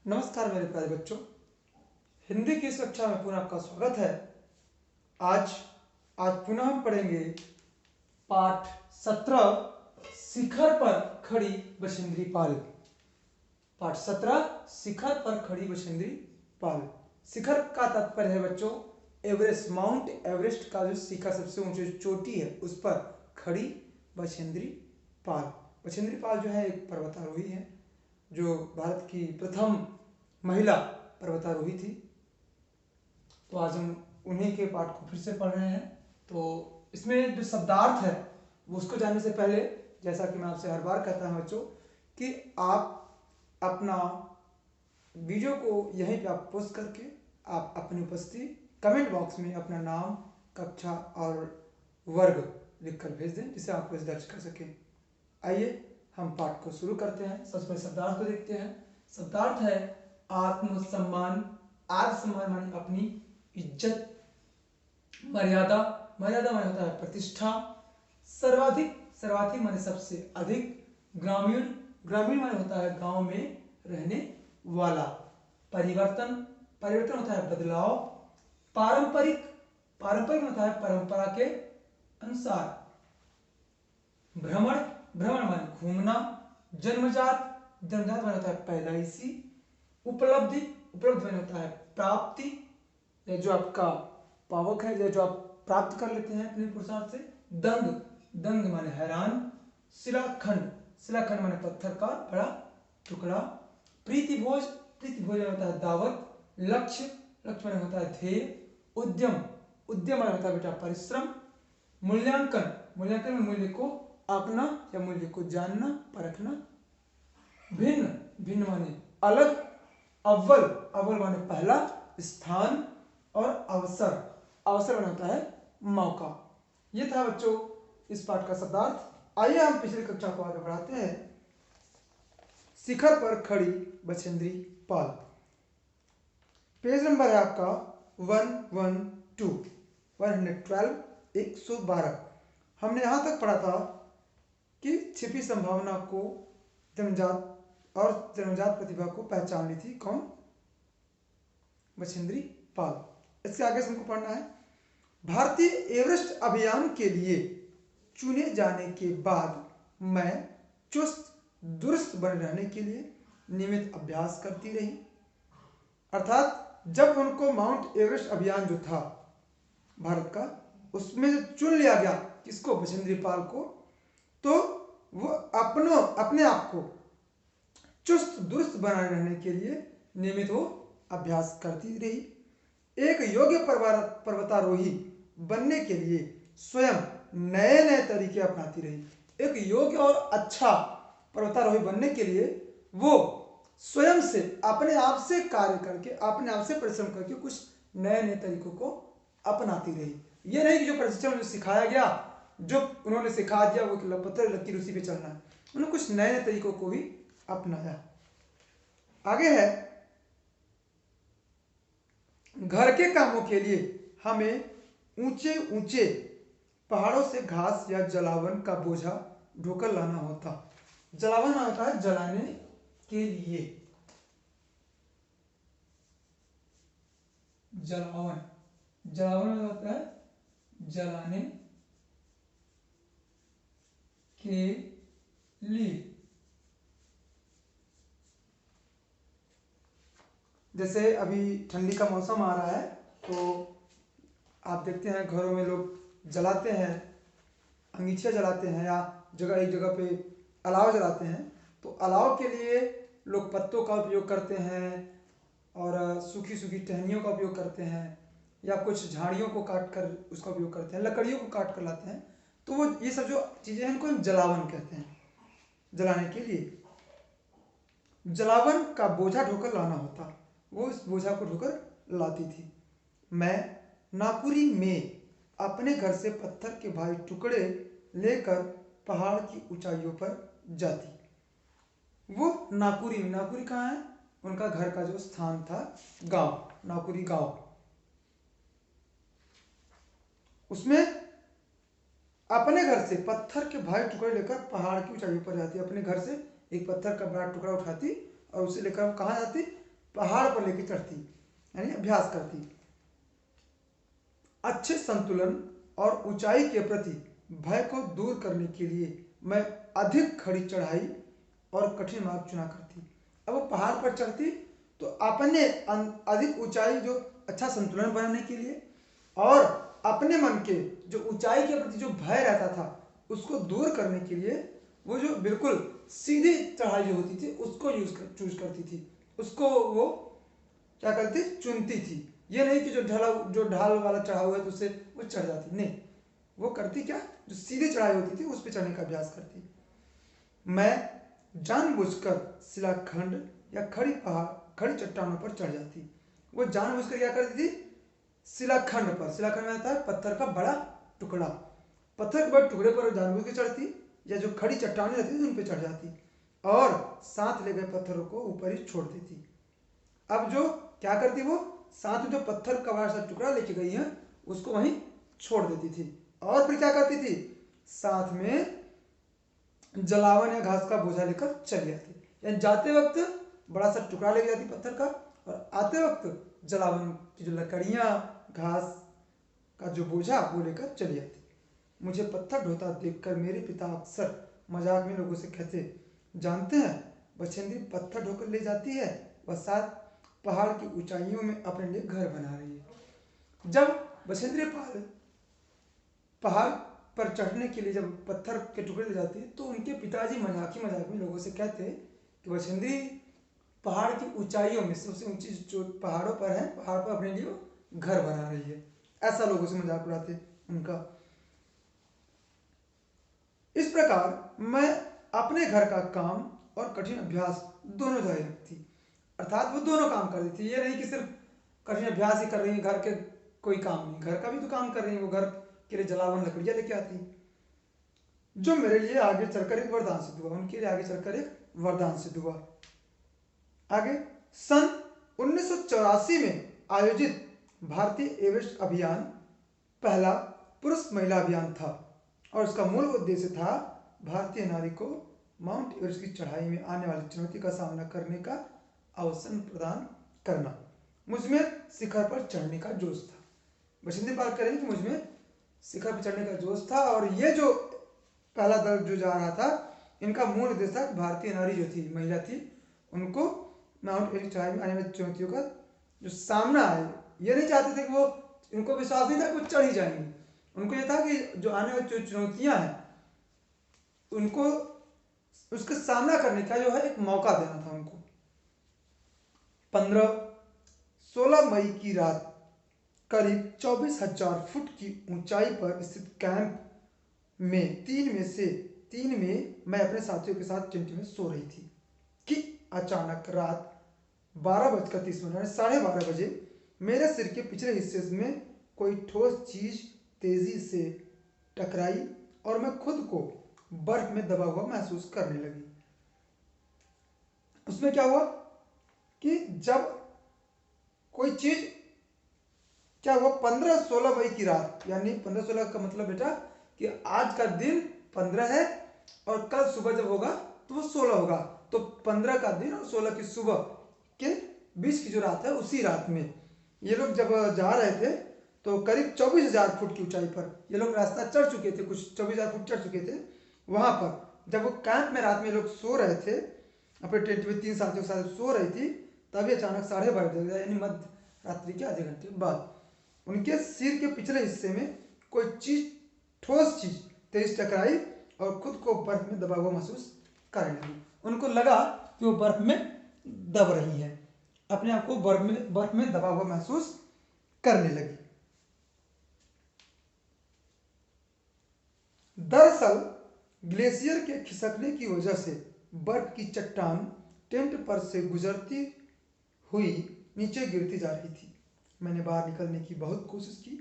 नमस्कार मेरे प्यारे बच्चों, हिंदी की इस कक्षा में पुनः आपका स्वागत है। आज आज पुनः हम पढ़ेंगे पाठ 17 शिखर पर खड़ी बछेंद्री पाल। पाठ 17 शिखर पर खड़ी बछेंद्री पाल। शिखर का तात्पर्य है बच्चों एवरेस्ट, माउंट एवरेस्ट का जो शिखर सबसे ऊंची चोटी है उस पर खड़ी बछेंद्री पाल। बछेंद्री पाल जो है एक पर्वतारोही है जो भारत की प्रथम महिला पर्वतारोही थी। तो आज हम उन्हीं के पाठ को फिर से पढ़ रहे हैं। तो इसमें जो शब्दार्थ है वो उसको जानने से पहले, जैसा कि मैं आपसे हर बार कहता हूं बच्चों, कि आप अपना वीडियो को यहीं पे आप पोस्ट करके आप अपनी उपस्थिति कमेंट बॉक्स में अपना नाम, कक्षा और वर्ग लिखकर भेज दें जिसे आप कुछ दर्ज कर सकें। आइए हम पाठ को शुरू करते हैं। सबसे पहले शब्दार्थ को देखते हैं। शब्दार्थ है आत्मसम्मान। आत्मसम्मान माने अपनी इज्जत, मर्यादा, मर्यादा माने होता है प्रतिष्ठा, सर्वाधिक, सर्वाधिक माने सबसे अधिक, ग्रामीण, ग्रामीण माने होता है गांव में रहने वाला, परिवर्तन, परिवर्तन होता है बदलाव, पारंपरिक, पारंपरिक होता है परंपरा के अनुसार, भ्रमण, भ्रमण माने घूमना, जन्मजात, जन्मजात माने होता है पैदाइशी, उपलब्धि, उपलब्धि माने होता है प्राप्ति, जो आपका पावक है, जो आप प्राप्त कर लेते हैं अपने पुरुषार्थ से, दंग, दंग माने हैरान, शिलाखंड, शिलाखंड माने पत्थर का बड़ा टुकड़ा, प्रीतिभोज, प्रीतिभोज माने होता है दावत, लक्ष्य, लक्ष्य माने होता है ध्येय, उद्यम, उद्यम माने होता है बेटा परिश्रम, मूल्यांकन, मूल्यांकन में मूल्य को आंकना या मूल्य को जानना, परखना, भिन्न, भिन्न माने अलग, अव्वल, अव्वल माने पहला, स्थान और अवसर, अवसर माने होता है मौका। ये था बच्चों इस पाठ का शब्दार्थ। आइए हम पिछली कक्षा को आगे बढ़ाते हैं। शिखर पर खड़ी बछेंद्री पाल। पेज नंबर है आपका 112, 112। हमने यहां तक पढ़ा था कि छिपी संभावना को जन्मजात और जन्मजात प्रतिभा को पहचान ली थी कौन? बछेंद्री पाल। इसके आगे से हमको पढ़ना है भारतीय एवरेस्ट अभियान के लिए चुने जाने के बाद मैं चुस्त दुरुस्त बने रहने के लिए नियमित अभ्यास करती रही। अर्थात जब उनको माउंट एवरेस्ट अभियान जो था भारत का, उसमें जो चुन लिया गया किसको? बछेंद्री पाल को, तो वो अपने आप को चुस्त दुरुस्त बनाए रहने के लिए नियमित वो अभ्यास करती रही। एक योग्य पर्वतारोही बनने के लिए स्वयं नए नए तरीके अपनाती रही। एक योग्य और अच्छा पर्वतारोही बनने के लिए वो स्वयं से, अपने आप से कार्य करके, अपने आप से परिश्रम करके कुछ नए नए तरीकों को अपनाती रही। ये नहीं कि जो प्रशिक्षण में सिखाया गया, जो उन्होंने सिखा दिया वो पत्थर लकीर उसी पे चलना है। उन्होंने कुछ नए नए तरीकों को भी अपनाया। आगे है घर के कामों के लिए हमें ऊंचे ऊंचे पहाड़ों से घास या जलावन का बोझा ढोकर लाना होता। जलावन होता है जलाने के लिए, जलावन, जलावन होता है जलाने के लिए। जैसे अभी ठंडी का मौसम आ रहा है तो आप देखते हैं घरों में लोग जलाते हैं, अंगीठियाँ जलाते हैं या जगह एक जगह पे अलाव जलाते हैं। तो अलाव के लिए लोग पत्तों का उपयोग करते हैं और सूखी सूखी टहनियों का उपयोग करते हैं या कुछ झाड़ियों को काट कर उसका उपयोग करते हैं, लकड़ियों को काट कर लाते हैं। तो वो ये सब जो चीज़ें हैं इनको हम जलावन कहते हैं, जलाने के लिए। जलावन का बोझा ढोकर लाना होता, वो उस बोझा को ढोकर लाती थी। मैं नाकुरी में अपने घर से पत्थर के भारी टुकड़े लेकर पहाड़ की ऊंचाइयों पर जाती। वो नाकुरी में, नाकुरी कहाँ है? उनका घर का जो स्थान था, गांव, नाकुरी गांव, उसमें अपने घर से पत्थर के भारी टुकड़े लेकर पहाड़ की ऊंचाइयों पर जाती। अपने घर से एक पत्थर का बड़ा टुकड़ा उठाती और उसे लेकर कहाँ जाती? पहाड़ पर लेके चढ़ती, यानी अभ्यास करती। अच्छे संतुलन और ऊंचाई के प्रति भय को दूर करने के लिए मैं अधिक खड़ी चढ़ाई और कठिन मार्ग चुना करती। अब वो पहाड़ पर चढ़ती तो अपने अधिक ऊंचाई, जो अच्छा संतुलन बनाने के लिए, और अपने मन के जो ऊंचाई के प्रति जो भय रहता था उसको दूर करने के लिए वो जो बिल्कुल सीधी चढ़ाई जो होती थी उसको चूज करती थी, उसको वो क्या करती, चुनती थी। ये नहीं कि जो ढाल वाला चढ़ाव है तो उससे वो चढ़ जाती, नहीं, वो करती क्या, जो सीधी चढ़ाई होती थी उस पर चढ़ने का अभ्यास करती। मैं जानबूझकर शिलाखंड या खड़ी चट्टानों पर चढ़ जाती। वो जानबूझकर क्या करती थी, शिलाखंड पर, शिलाखंड में आता है पत्थर का बड़ा टुकड़ा, पत्थर के बड़े टुकड़े पर जानबूझ के चढ़ती, या जो खड़ी चट्टानें रहती थी उन पर चढ़ जाती और साथ ले गए पत्थरों को ऊपर ही छोड़ देती। अब जो क्या करती, वो साथ में जो पत्थर का बड़ा सा टुकड़ा लेके गई है उसको वहीं छोड़ देती थी। और फिर क्या करती थी, साथ में जलावन या घास का बोझा लेकर चली जाती, यानी जाते वक्त बड़ा सा टुकड़ा लेके जाती पत्थर का, और आते वक्त जलावन की जो लकड़ियां, घास का जो बोझा वो लेकर चली जाती। मुझे पत्थर ढोता देखकर मेरे पिता अक्सर मजाक में लोगों से कहते, जानते हैं बछेंद्री पत्थर ढोकर ले जाती है, वह साथ पहाड़ की ऊंचाइयों में अपने लिए घर बना रही है। जब बछेंद्री पाल पहाड़ पर चढ़ने के लिए जब पत्थर के टुकड़े ले जाती तो उनके पिताजी मजाक में लोगों से कहते कि बछेंद्री पहाड़ की ऊंचाइयों में, सबसे ऊंची जो पहाड़ों पर है, पहाड़ पर अपने लिए घर बना रही है। ऐसा लोगों से मजाक उड़ाते उनका। इस प्रकार मैं अपने घर का काम और कठिन अभ्यास दोनों जारी रखती, अर्थात वो दोनों काम कर देती। ये नहीं कि सिर्फ कठिन अभ्यास ही कर रही है, घर के कोई काम नहीं, घर का भी तो काम कर रही है। वो घर के लिए जलावन लकड़ियां लेके आती, जो मेरे लिए आगे चलकर एक वरदान सिद्ध हुआ, उनके लिए आगे चलकर एक वरदान सिद्ध हुआ। आगे सन 1984 में आयोजित भारतीय एवरेस्ट अभियान पहला पुरुष महिला अभियान था और इसका मूल उद्देश्य था भारतीय नारी को माउंट एवरेस्ट की चढ़ाई में आने वाली चुनौती का सामना करने का अवसर प्रदान करना। मुझमें शिखर पर चढ़ने का जोश था। बछेंद्री पाल कह रही कि मुझमें शिखर पर चढ़ने का जोश था, और ये जो पहला दल जो जा रहा था इनका मूल उद्देश्य था भारतीय नारी जो थी, महिला थी, उनको माउंट एवरेस्ट चढ़ाई में आने वाली चुनौतियों का जो सामना है, ये नहीं चाहते थे कि वो, इनको विश्वास नहीं था कि वो चढ़ ही जाएंगे। उनको ये था कि जो आने वाली जो चुनौतियां हैं उनको उसका सामना करने का जो है एक मौका देना था उनको। 15-16 मई की रात करीब 24,000 फुट की ऊंचाई पर स्थित कैंप में 3 में मैं अपने साथियों के साथ टेंट में सो रही थी कि अचानक रात 12:30 12:30 बजे मेरे सिर के पिछले हिस्से में कोई ठोस चीज तेजी से टकराई और मैं खुद को बर्फ में दबा हुआ महसूस करने लगी। उसमें क्या हुआ कि जब कोई चीज, क्या हुआ, 15-16 मई की रात, यानी 15-16 का मतलब बेटा कि आज का दिन 15 है और कल सुबह जब होगा तो वो 16 होगा, तो 15 का दिन और 16 की सुबह के बीच की जो रात है उसी रात में ये लोग जब जा रहे थे तो करीब 24,000 फुट की ऊंचाई पर ये लोग रास्ता चढ़ चुके थे, कुछ 24,000 फुट चढ़ चुके थे। वहां पर जब वो कैंप में रात में लोग सो रहे थे, अपने टेंट में 3 साथियों के साथ सो रही थी, तभी अचानक 12:30 यानी मध्य रात्रि के आधे घंटे बाद उनके सिर के पिछले हिस्से में कोई चीज, ठोस चीज तेज टकराई और खुद को बर्फ में दबा हुआ महसूस करने लगी। उनको लगा कि वो बर्फ में दब रही है, अपने आप को बर्फ में दबा हुआ महसूस करने लगी। दरअसल ग्लेशियर के खिसकने की वजह से बर्फ की चट्टान टेंट पर से गुजरती हुई नीचे गिरती जा रही थी। मैंने बाहर निकलने की बहुत कोशिश की।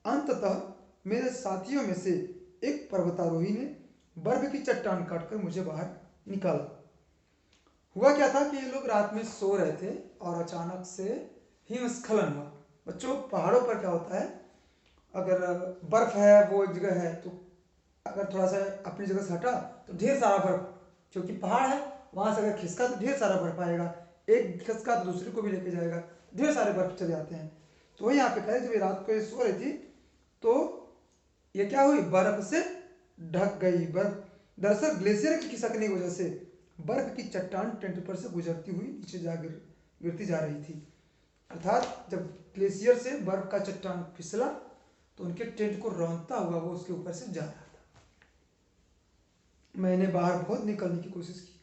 अंततः मेरे साथियों में से एक पर्वतारोही ने बर्फ की चट्टान काटकर मुझे बाहर निकाला। हुआ क्या था कि ये लोग रात में सो रहे थे और अचानक से हिमस्खलन हुआ। बच्चों, पहाड़ों पर क्या होता है, अगर बर्फ है वो एक जगह है तो अगर थोड़ा सा अपनी जगह से हटा तो ढेर सारा बर्फ, क्योंकि पहाड़ है वहां से अगर खिसका तो ढेर सारा बर्फ आएगा। एक खिसका तो दूसरे को भी लेके जाएगा, ढेर सारे बर्फ चले जाते हैं। तो वही यहाँ पे कह रहे जब ये रात को ये सो रही थी तो ये क्या हुई, बर्फ से ढक गई। बर्फ दरअसल ग्लेशियर की खिसकने की वजह से बर्फ की चट्टान टेंट पर से गुजरती हुई नीचे जा गिरती जा रही थी। अर्थात जब ग्लेशियर से बर्फ का चट्टान फिसला तो उनके टेंट को रौंदता हुआ वो उसके ऊपर से जा रहा था। मैंने बाहर बहुत निकलने की कोशिश की,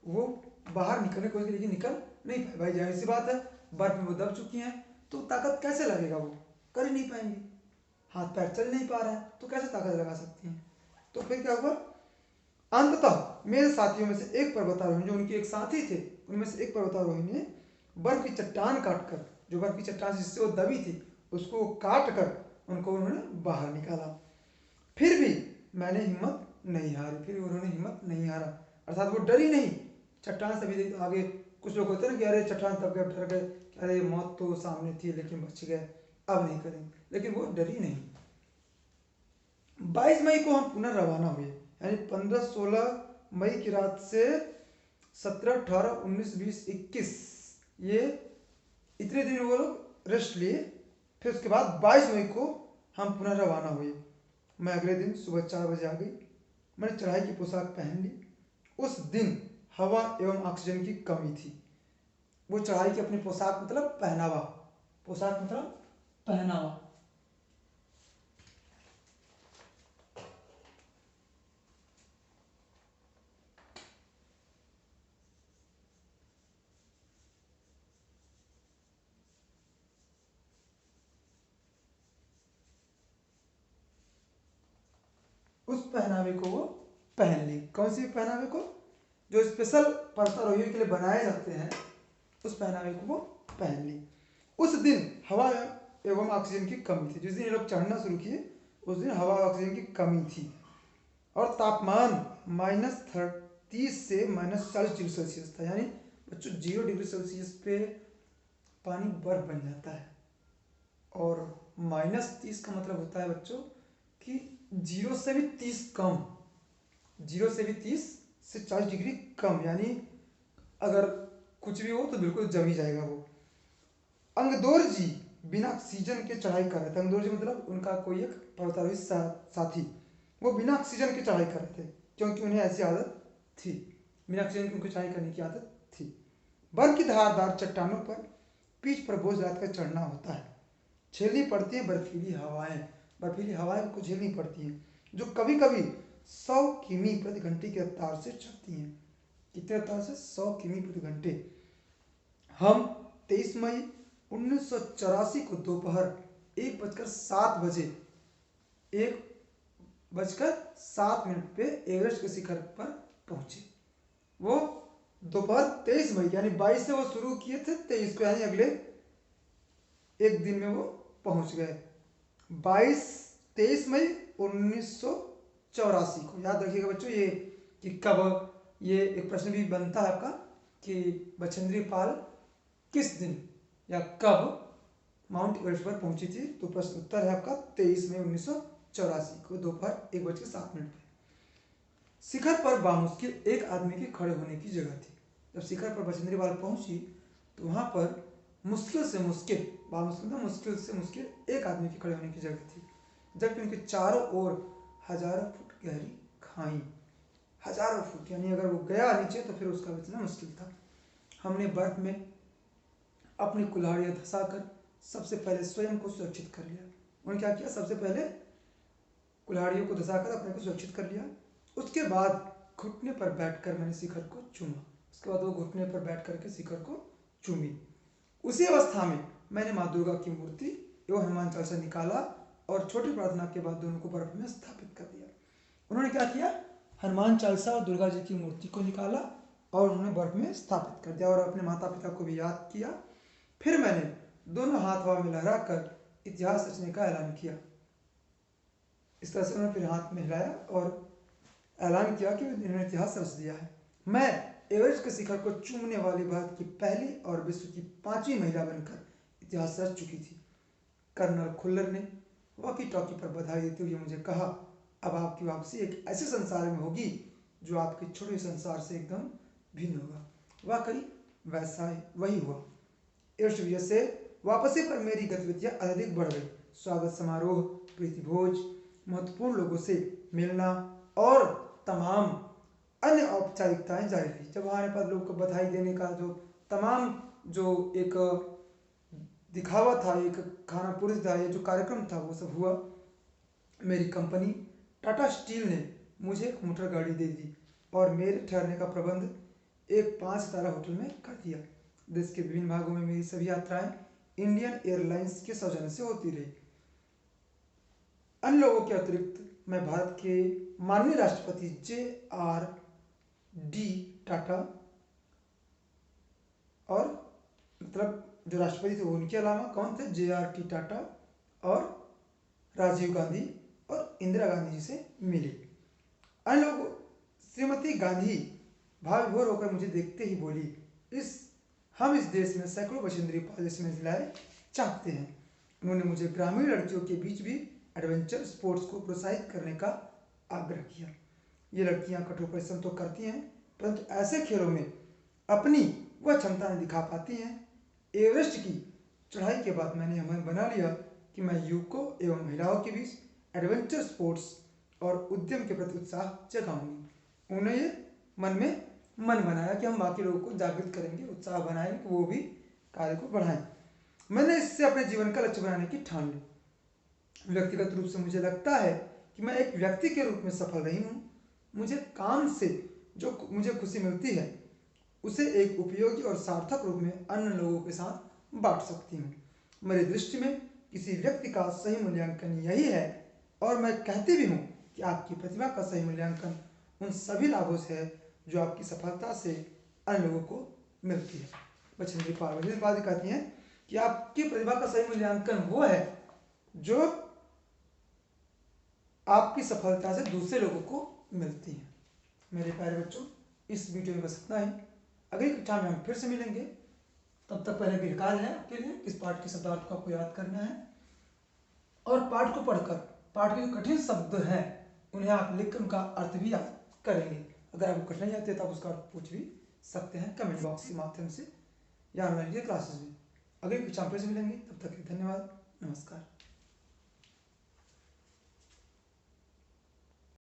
वो बाहर निकलने की कोशिश की लेकिन निकल नहीं पाए। भाई जाहिर सी बात है, बर्फ में वो दब चुकी हैं तो ताकत कैसे लगेगा, वो कर ही नहीं पाएंगी। हाथ पैर चल नहीं पा रहा है तो कैसे ताकत लगा सकती हैं। तो फिर क्या हुआ, अंततः मेरे साथियों में से एक पर्वतारोही, जो उनके एक साथी थे उनमें से एक पर्वतारोही ने बर्फ की चट्टान काटकर, जो बर्फ की चट्टान जिससे वो दबी थी उसको काट कर उनको उन्होंने बाहर निकाला। फिर भी मैंने हिम्मत नहीं हारी, फिर उन्होंने हिम्मत नहीं हारा, अर्थात वो डरी नहीं। चट्टान से भी आगे कुछ लोग होते हैं ना कि अरे चट्टान दब गए, डर गए, अरे मौत तो सामने थी लेकिन बच गए, अब नहीं करेंगे, लेकिन वो डरी नहीं। 22 मई को हम पुनः रवाना हुए, यानी 15-16 मई की रात से 17, 18, 19, 20, 21 ये इतने दिन वो लोग रेस्ट लिए। फिर उसके बाद 22 मई को हम पुनः रवाना हुए। मैं अगले दिन सुबह 4 बजे आ गई। मैंने चढ़ाई की पोशाक पहन ली। उस दिन हवा एवं ऑक्सीजन की कमी थी। वो चढ़ाई की अपनी पोशाक मतलब पहनावा, पोशाक मतलब पहनावा। उस पहनावे को वो पहन ली। कौन सी पहनावे को, जो स्पेशल पर्वतारोहियों के लिए बनाए जाते हैं, उस पहनावे को वो पहन ली। उस दिन हवा एवं ऑक्सीजन की कमी थी। जिस दिन ये लोग चढ़ना शुरू किए उस दिन हवा और ऑक्सीजन की कमी थी और तापमान -30 से -40 डिग्री सेल्सियस था। यानी बच्चों 0 डिग्री सेल्सियस पे पानी बर्फ बन जाता है और -30 का मतलब होता है बच्चों कि 0 से भी 30 कम, 0 से भी 30 से 40 डिग्री कम, यानी अगर कुछ भी हो तो बिल्कुल जम ही जाएगा वो। अंगदोर जी बिना ऑक्सीजन के चढ़ाई कर रहे थे। अंगदोर जी मतलब उनका कोई एक पर्वतारोही साथी, वो बिना ऑक्सीजन के चढ़ाई कर रहे थे क्योंकि उन्हें ऐसी आदत थी, बिना ऑक्सीजन की उनको चढ़ाई करने की आदत थी। बर्फ की धारदार चट्टानों पर पीठ पर बोझ लाद कर चढ़ना होता है। झेलनी पड़ती है बर्फीली हवाएं, बर्फीली हवाएं उनको झेलनी पड़ती हैं जो कभी कभी 100 किमी प्रति घंटे की रफ्तार से चलती हैं। कितने रफ्तार से, 100 किमी प्रति घंटे। हम 23 मई 1984 को दोपहर 1:07 बजे 1:07 पे एवरेस्ट के शिखर पर पहुंचे। वो दोपहर 23 मई यानी 22 से वो शुरू किए थे, 23 को यानी अगले एक दिन में वो पहुंच गए। 23 मई 1984 को याद रखिएगा बच्चों ये कि कब, ये एक प्रश्न भी बनता है आपका कि बछेंद्री पाल किस दिन या कब माउंट एवरेस्ट पर पहुंची थी। तो प्रश्न उत्तर है आपका 23 मई 1984 को दोपहर 1:07 पे। शिखर पर बामुश्किल एक आदमी के खड़े होने की जगह थी। जब शिखर पर बछेंद्री पाल पहुंची तो वहां पर मुश्किल से मुश्किल, बामुश्किल था, मुश्किल से मुश्किल एक आदमी के खड़े होने की जगह थी, जबकि उनके चारों ओर हजारों फुट गहरी खाई, हजारों फुट, यानी अगर वो गया नीचे तो फिर उसका बचना मुश्किल था। हमने बर्फ में अपनी कुल्हाड़ियाँ धंसाकर सबसे पहले स्वयं को सुरक्षित कर लिया। उन्होंने क्या किया, सबसे पहले कुल्हाड़ियों को धंसाकर अपने को सुरक्षित कर लिया। उसके बाद घुटने पर बैठकर मैंने शिखर को चूमा। उसके बाद वो घुटने पर बैठ करके शिखर को चूमी। उसी अवस्था में मैंने माँ दुर्गा की मूर्ति एवं हनुमान चालीसा निकाला और छोटी प्रार्थना के बाद दोनों को बर्फ में स्थापित कर दिया। उन्होंने क्या किया, हनुमान चालीसा और दुर्गा जी की मूर्ति को निकाला और उन्होंने बर्फ में स्थापित कर दिया और अपने माता पिता को भी याद किया। फिर मैंने दोनों हाथ हवा में लहराकर इतिहास रचने का ऐलान किया। इस तरह से उन्होंने फिर हाथ में हिलाया और ऐलान किया कि इन्होंने इतिहास रच दिया है। मैं एवरेस्ट के शिखर को चूमने वाली भारत की पहली और विश्व की 5वीं महिला बनकर इतिहास रच चुकी थी। कर्नल खुल्लर ने वॉकी टॉकी पर बधाई देते हुए मुझे कहा, अब आपकी वापसी एक ऐसे संसार में होगी जो आपके छोटे संसार से एकदम भिन्न होगा। वाकई वैसा वही हुआ। इस वजह से वापसी पर मेरी गतिविधियां अधिक बढ़ गई। स्वागत समारोह, प्रीति भोज, महत्वपूर्ण लोगों से मिलना और तमाम अन्य औपचारिकताएं जारी रही। जब आने पर लोग को बधाई देने का जो तमाम जो एक दिखावा था, एक खाना पुरुष था, ये जो कार्यक्रम था वो सब हुआ। मेरी कंपनी टाटा स्टील ने मुझे एक मोटर गाड़ी दे दी और मेरे ठहरने का प्रबंध एक 5 सितारा होटल में कर दिया। देश के विभिन्न भागों में मेरी सभी यात्राएं इंडियन एयरलाइंस के सौजन्य से होती रही। अन्य लोगों के अतिरिक्त मैं भारत के माननीय राष्ट्रपति JRD टाटा और मतलब जो राष्ट्रपति थे उनके अलावा कौन थे, JRD टाटा और राजीव गांधी और इंदिरा गांधी जी से मिले। अन्य लोग, श्रीमती गांधी भावविभोर होकर मुझे देखते ही बोली, हम इस देश में सैकड़ों बछेंद्री पाल जैसे महिलाएं चाहते हैं। उन्होंने मुझे ग्रामीण लड़कियों के बीच भी एडवेंचर स्पोर्ट्स को प्रोत्साहित करने का आग्रह किया। ये लड़कियां कठोर परिश्रम तो करती हैं, परंतु ऐसे खेलों में अपनी वह क्षमता नहीं दिखा पाती हैं। एवरेस्ट की चढ़ाई के बाद मैंने मन बना लिया कि मैं युवकों एवं महिलाओं के बीच एडवेंचर स्पोर्ट्स और उद्यम के प्रति उत्साह जगाऊंगी। उन्हें मन में मन बनाया कि हम बाकी लोगों को जागृत करेंगे, उत्साह बनाएंगे कि वो भी कार्य को बढ़ाएं। मैंने इससे अपने जीवन का लक्ष्य बनाने की ठान ली। व्यक्तिगत रूप से मुझे लगता है कि मैं एक व्यक्ति के रूप में सफल रही हूँ। मुझे काम से जो मुझे खुशी मिलती है उसे एक उपयोगी और सार्थक रूप में अन्य लोगों के साथ बांट सकती हूँ। मेरी दृष्टि में किसी व्यक्ति का सही मूल्यांकन यही है, और मैं कहती भी हूँ कि आपकी प्रतिभा का सही मूल्यांकन उन सभी लाभों से है जो आपकी सफलता से अन्य लोगों को मिलती है। बछेंद्री पाल कहती हैं कि आपकी प्रतिभा का सही मूल्यांकन वो है जो आपकी सफलता से दूसरे लोगों को मिलती है। मेरे प्यारे बच्चों, इस वीडियो में बस इतना ही। अगली कक्षा में हम फिर से मिलेंगे। तब तक पहले भी कार्य है आपके लिए, इस पाठ के शब्दार्थ को आपको याद करना है और पाठ को पढ़कर पाठ के जो कठिन शब्द हैं उन्हें आप लिखकर उनका अर्थ भी याद करेंगे। अगर आपको कठिनाई आती है तो आप उसका अर्थ पूछ भी सकते हैं कमेंट बॉक्स के माध्यम से या ऑनलाइन क्लासेस में। अगली कक्षा में फिर से मिलेंगे, तब तक के धन्यवाद, नमस्कार।